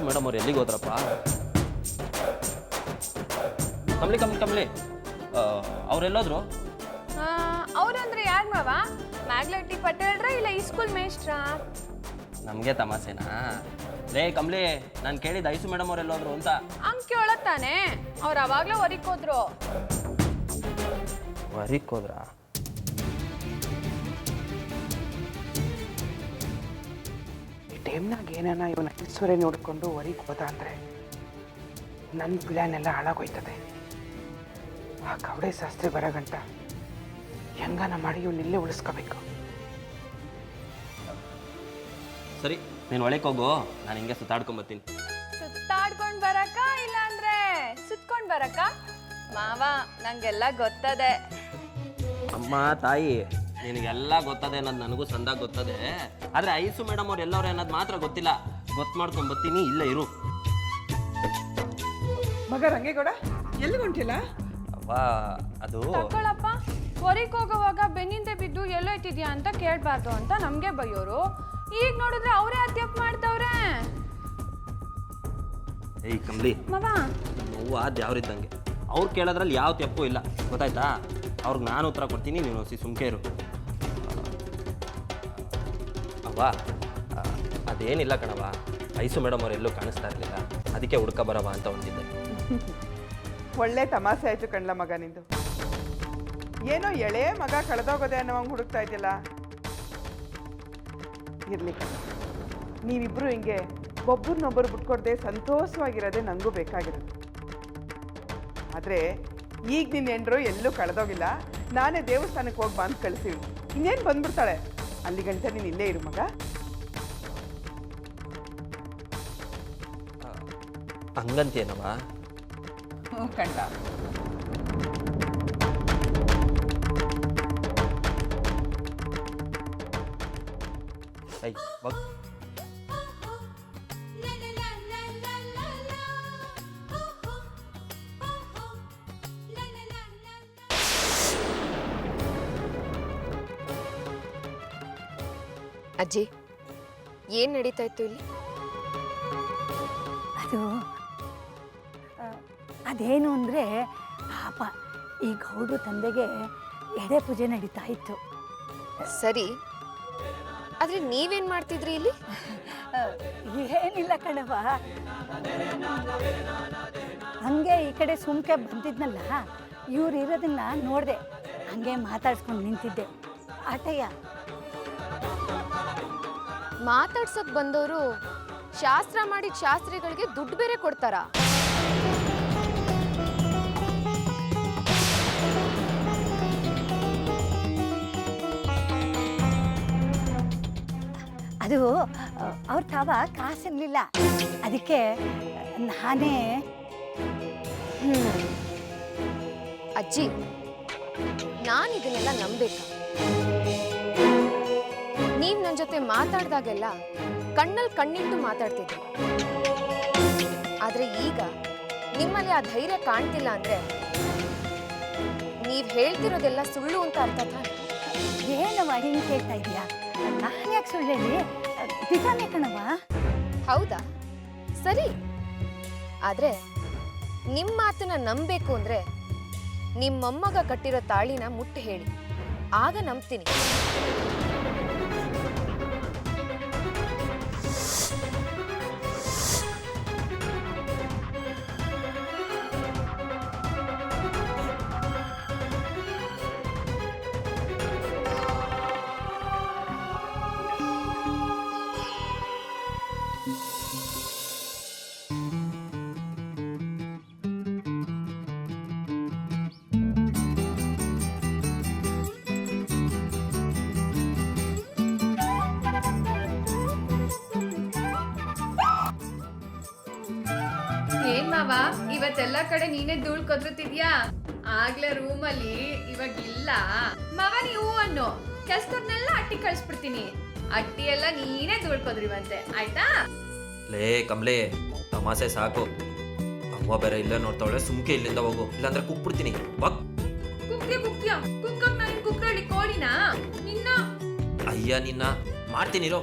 Madam ಅವ್ರು ಎಲ್ಲಿಗೆ ಹೋದ್ರಪ್ಪ? ಕಮ್ಲಿ ಅವ್ರೆಲ್ಲೋದ್ರು? ಅವ್ರಂದ್ರೆ ಯಾರು ಮಾವ? ಮ್ಯಾಗ್ಲಟ್ಟಿ ಪಟೇಲ್ರ ಇಲ್ಲ ಈ ಸ್ಕೂಲ್ ಮೇಸ್ಟ್ರಾ? ನಮಗೆ ತಮಾಸೆನಾ? ಲೇ ಕಮ್ಲಿ, ನಾನು ಕೇಳಿದ ಐಸು ಮೇಡಮ್ ಅವ್ರೆಲ್ಲೋದ್ರು ಅಂತ. ಹಂಗೆ ಕೇಳತ್ತಾನೆ. ಅವ್ರು ಅವಾಗಲೇ ಹೊರಗೆ ಹೋದ್ರು. ಹೊರಗೆ ಹೋದ್ರಾ? ಈ ಟೈಮ್ನಾಗ ಏನಾನ ಇವನ ಐಶ್ವರ್ಯ ನೋಡಿಕೊಂಡು ಹೊರಗೆ ಹೋದ ಅಂದರೆ ನನ್ನ ಪ್ಲ್ಯಾನ್ ಎಲ್ಲ ಹಾಳಾಗೋಯ್ತದೆ. ಆ ಕವಡೆ ಶಾಸ್ತ್ರಿ ಬರೋ ಗಂಟ ಹೆಂಗನ ಮಾಡಿ ಇವನ್ನ ಇಲ್ಲೇ ಉಳಿಸ್ಕೋಬೇಕು. ಸರಿ, ನೀನು ಒಳಗೆ ಹೋಗು, ನಾನು ಹಿಂಗೆ ಸುತ್ತಾಡ್ಕೊಂಬರ್ತೀನಿ. ಸುತ್ತಾಡ್ಕೊಂಡು ಬರಕ ಇಲ್ಲ ಅಂದ್ರೆ ಸುತ್ಕೊಂಡು ಬರಕ? ಮಾವ, ನಂಗೆಲ್ಲ ಗೊತ್ತದೆ. ಅಮ್ಮ ತಾಯಿ, ನಿನಗೆಲ್ಲ ಗೊತ್ತದೆ ಅನ್ನೋದು ನನಗೂ ಸಂದಾಗ ಗೊತ್ತದೆ. ಆದರೆ ಐಸು ಮೇಡಮ್ ಅವ್ರು ಎಲ್ಲವ್ರು ಅನ್ನೋದು ಮಾತ್ರ ಗೊತ್ತಿಲ್ಲ. ಗೊತ್ತು ಮಾಡ್ಕೊಂಬರ್ತೀನಿ, ಇಲ್ಲೇ ಇರು. ಮಗ ರಂಗೇಗೌಡ, ಎಲ್ಲಿ ಹೊಂಟಿಲ್ಲ? ಅವ್ವ, ಅದು ತಗೊಳಪ್ಪ. ಹೊರಗೆ ಹೋಗೋವಾಗ ಬೆನ್ನಿಂದೆ ಬಿದ್ದು ಎಲ್ಲೋ ಇಟ್ಟಿದ್ಯಾ ಅಂತ ಕೇಳಬಾರ್ದು ಅಂತ ನಮಗೆ ಬೈಯೋರು. ಈಗ ನೋಡಿದ್ರೆ ಅವರೇ ಅತ್ಯಪ್ ಮಾಡ್ತವ್ರೆ. ಏಯ್ ಕಮ್ಲಿ, ಮಾವ, ನೋವು ಅದು ಯಾವ್ರಿದ್ದಂಗೆ. ಅವ್ರು ಕೇಳೋದ್ರಲ್ಲಿ ಯಾವ ತಪ್ಪು ಇಲ್ಲ, ಗೊತ್ತಾಯ್ತಾ? ಅವ್ರಿಗೆ ನಾನು ಉತ್ತರ ಕೊಡ್ತೀನಿ, ನೀನು ಸುಮ್ಕೆ ಇರು. ಅವ್ವ, ಅದೇನಿಲ್ಲ ಕಣವ, ಐಸು ಮೇಡಮ್ ಅವ್ರು ಎಲ್ಲೂ ಕಾಣಿಸ್ತಾ ಇರಲಿಲ್ಲ, ಅದಕ್ಕೆ ಹುಡ್ಕ ಬರವ ಅಂತ ಹೊಂಟಿದ್ದೆ. ಒಳ್ಳೆ ತಮಾಷೆ ಆಯ್ತು ಕಣ್ಲ ಮಗ ನಿಂದು. ಏನೋ ಎಳೆ ಮಗ ಕಳೆದೋಗೋದೆ ಅನ್ನೋ ಹಂಗೆ ಹುಡುಕ್ತಾ ಇದ್ದಿಲ್ಲ. ಇರ್ಲಿ, ನೀವಿಬ್ರು ಹಿಂಗೆ ಒಬ್ಬರನ್ನೊಬ್ಬರು ಬಿಟ್ಕೊಡ್ದೆ ಸಂತೋಷವಾಗಿರೋದೆ ನನಗೂ ಬೇಕಾಗಿರೋದು. ಆದರೆ ಈಗ ನಿನ್ನ ಹೆಂಡ್ರು ಎಲ್ಲೂ ಕಳೆದೋಗಿಲ್ಲ. ನಾನೇ ದೇವಸ್ಥಾನಕ್ಕೆ ಹೋಗಿ ಬಂದು ಕಳಿಸಿವಿ. ಇನ್ನೇನು ಬಂದ್ಬಿಡ್ತಾಳೆ. ಅಲ್ಲಿ ಗಂಟೆ ನೀನು ಇಲ್ಲೇ ಇರು ಮಗ. ಹಂಗಂತೇನವ? ಹ್ಞೂ ಕಂಡ. ಐ ಬಗ್ ಅಜ್ಜಿ, ಏನು ನಡೀತಾ ಇತ್ತು ಇಲ್ಲಿ? ಅದು ಅದೇನು ಅಂದರೆ ಪಾಪ ಈ ಗೌಡ್ರು ತಂದೆಗೆ ಎಡೆ ಪೂಜೆ ನಡೀತಾ ಇತ್ತು. ಸರಿ, ಆದರೆ ನೀವೇನು ಮಾಡ್ತಿದ್ರಿ ಇಲ್ಲಿ? ಏನಿಲ್ಲ ಕಣವ, ಹಂಗೆ ಈ ಕಡೆ ಸುಮ್ಕೆ ಬಂದಿದ್ನಲ್ಲ, ಇವ್ರು ಇರೋದನ್ನ ನೋಡಿದೆ, ಹಂಗೆ ಮಾತಾಡ್ಸ್ಕೊಂಡು ನಿಂತಿದ್ದೆ. ಆಟಯ್ಯ, ಮಾತಾಡ್ಸೋಕೆ ಬಂದವರು ಶಾಸ್ತ್ರ ಮಾಡಿದ ಶಾಸ್ತ್ರಿಗಳಿಗೆ ದುಡ್ಡು ಬೇರೆ ಕೊಡ್ತಾರಾ? ಅದು ಅವ್ರ ತಾವ ಕಾಸಿರ್ಲಿಲ್ಲ, ಅದಕ್ಕೆ ನಾನೇ. ಅಜ್ಜಿ, ನಾನು ಇದನ್ನೆಲ್ಲ ನಂಬೇಕಾ? ನೀವು ನನ್ನ ಜೊತೆ ಮಾತಾಡ್ದಾಗೆಲ್ಲ ಕಣ್ಣಲ್ಲಿ ಕಣ್ಣಿಟ್ಟು ಮಾತಾಡ್ತಿದ್ರಿ. ಆದ್ರೆ ಈಗ ನಿಮ್ಮಲ್ಲಿ ಆ ಧೈರ್ಯ ಕಾಣ್ತಿಲ್ಲ ಅಂದ್ರೆ ನೀವ್ ಹೇಳ್ತಿರೋದೆಲ್ಲ ಸುಳ್ಳು ಅಂತ ಅರ್ಥ ತಾನೆ? ಏನವ ಹಿಂಗೆ ಕೇಳ್ತಾ ಇದೀಯಾ? ನಾನು ಯಾಕೆ ಸುಳ್ಳು ಹೇಳಿ? ನಿಜಾನೇ ಕಣವ. ಹೌದಾ? ಸರಿ, ಆದ್ರೆ ನಿಮ್ಮ ಮಾತನ್ನ ನಂಬೇಕು ಅಂದ್ರೆ ನಿಮ್ಮ ಮೊಮ್ಮಗ ಕಟ್ಟಿರೋ ತಾಳಿನ ಮುಟ್ಟಿ ಹೇಳಿ, ಆಗ ನಂಬ್ತೀನಿ. ಏನ್ ಮಾವ, ಇವತ್ತೆಲ್ಲ ಕಡೆ ನೀನೇ ಧೂಳ್ ಕೊದ್ರುತ್ತಿದ್ಯಾ? ಆಗ್ಲೇ ರೂಮಲ್ಲಿ ಇವಾಗ ಇಲ್ಲ ಮಾವ. ನೀವು ಅನ್ನೋ ಕೆಲ್ಸದವ್ರನ್ನೆಲ್ಲ ಅಟ್ಟಿ ಕಳಿಸ್ಬಿಡ್ತೀನಿ. ಅಟ್ಟಿ ಎಲ್ಲ ನೀನೇ ಧೂಳ್ ಕೊದ್ರಿವಂತೆ, ಆಯ್ತಾ? ಲೇ ಕಮ್ಲೆ, ತಮಾಸೆ ಸಾಕು. ಅವ್ವ ಬೇರೆ ಇಲ್ಲೇ ನೋಡ್ತಾವಳೆ, ಸುಮ್ಕೆ ಇಲ್ಲಿಂದ ಹೋಗು, ಇಲ್ಲಾಂದ್ರೆ ಕುಕ್ಬಿಡ್ತೀನಿ. ಬಕ್ ಕುಕ್ಕಕ್ ನಾನು ಕುಕ್ಕರಳ್ಳಿ ಕೋಳಿನಾ ನಿನ್ನ? ಅಯ್ಯ ನಿನ್ನ ಮಾಡ್ತೀನಿರೋ.